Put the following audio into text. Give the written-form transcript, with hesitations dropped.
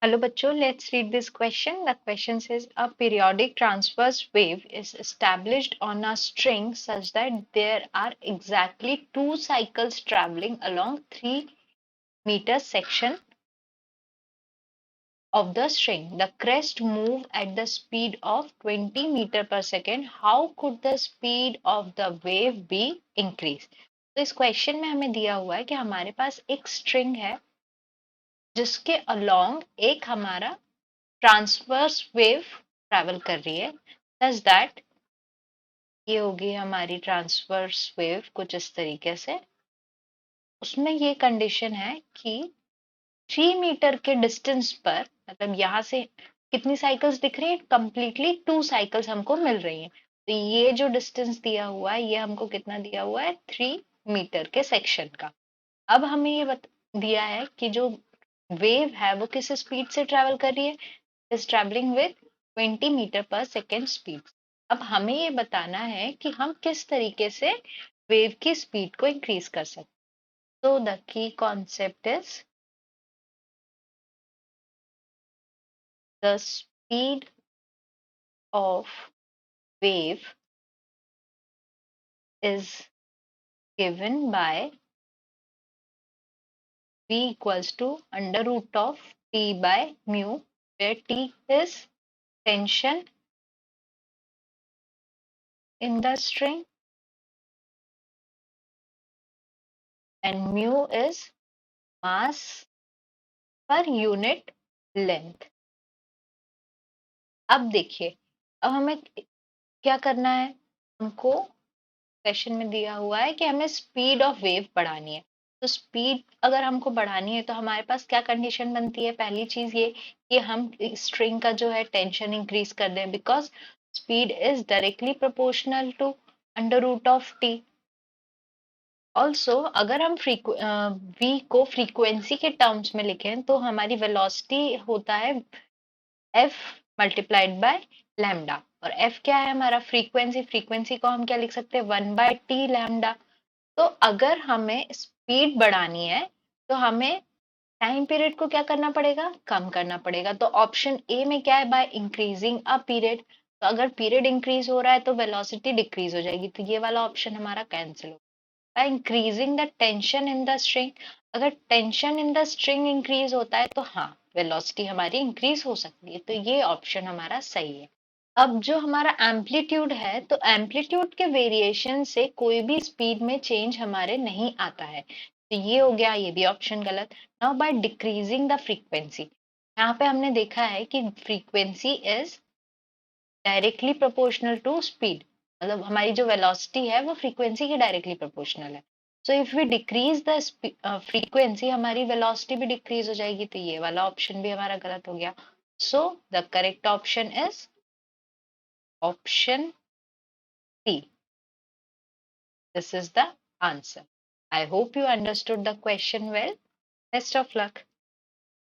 Hello bachcho, let's read this question. The question says a periodic transverse wave is established on a string such that there are exactly two cycles traveling along 3 meter section of the string. The crest move at the speed of 20 meter per second. How could the speed of the wave be increased? तो इस question में हमें दिया हुआ है कि हमारे पास एक स्ट्रिंग है जिसके अलोंग एक हमारा ट्रांसवर्स वेव ट्रैवल कर रही है सच दैट ये होगी हमारी ट्रांसवर्स वेव कुछ इस तरीके से। उसमें ये कंडीशन है कि 3 मीटर के डिस्टेंस पर मतलब यहाँ से कितनी साइकिल्स दिख रही है, कंप्लीटली 2 साइकिल्स हमको मिल रही हैं। तो ये जो डिस्टेंस दिया हुआ है ये हमको कितना दिया हुआ है, 3 मीटर के सेक्शन का। अब हमें ये दिया है कि जो वेव है वो किस स्पीड से ट्रेवल कर रही है, इज ट्रेवलिंग विद 20 मीटर पर सेकेंड स्पीड। अब हमें ये बताना है कि हम किस तरीके से वेव की स्पीड को इंक्रीज कर सकते। तो the key concept is the speed of wave is given by v equals to under root of t by mu, where t is tension in the string and mu is mass per unit length। अब देखिए, अब हमें क्या करना है, हमको question में दिया हुआ है कि हमें स्पीड ऑफ वेव बढ़ानी है। तो स्पीड अगर हमको बढ़ानी है तो हमारे पास क्या कंडीशन बनती है, पहली चीज ये कि हम स्ट्रिंग का जो है टेंशन इंक्रीज कर दें, because speed is directly proportional to under root of T. Also अगर हम v को फ्रीक्वेंसी के टर्म्स में लिखें तो हमारी वेलोसिटी होता है f मल्टीप्लाइड बाय लैम्डा, और f क्या है हमारा, फ्रीक्वेंसी। फ्रीक्वेंसी को हम क्या लिख सकते हैं, 1/t लैम्डा। तो अगर हमें स्पीड बढ़ानी है तो हमें टाइम पीरियड को क्या करना पड़ेगा, कम करना पड़ेगा। तो ऑप्शन ए में क्या है, बाय इंक्रीजिंग अ पीरियड। तो अगर पीरियड इंक्रीज हो रहा है तो वेलोसिटी डिक्रीज हो जाएगी, तो ये वाला ऑप्शन हमारा कैंसिल हो। By increasing the tension in the string, अगर tension in the string increase होता है तो हाँ वेलोसिटी हमारी इंक्रीज हो सकती है, तो ये ऑप्शन हमारा सही है। अब जो हमारा एम्पलीट्यूड है, तो एम्पलीट्यूड के वेरिएशन से कोई भी स्पीड में चेंज हमारे नहीं आता है, तो ये हो गया, ये भी ऑप्शन गलत। Now by decreasing the frequency, यहाँ पे हमने देखा है कि frequency is directly proportional to speed, मतलब हमारी जो वेलोसिटी है वो फ्रीक्वेंसी के डायरेक्टली प्रोपोर्शनल है। So if we decrease the frequency हमारी वेलोसिटी भी डिक्रीज हो जाएगी, तो ये वाला ऑप्शन भी हमारा गलत हो गया। So the correct option is option C. This is the answer. I hope you understood the question well. Best of luck.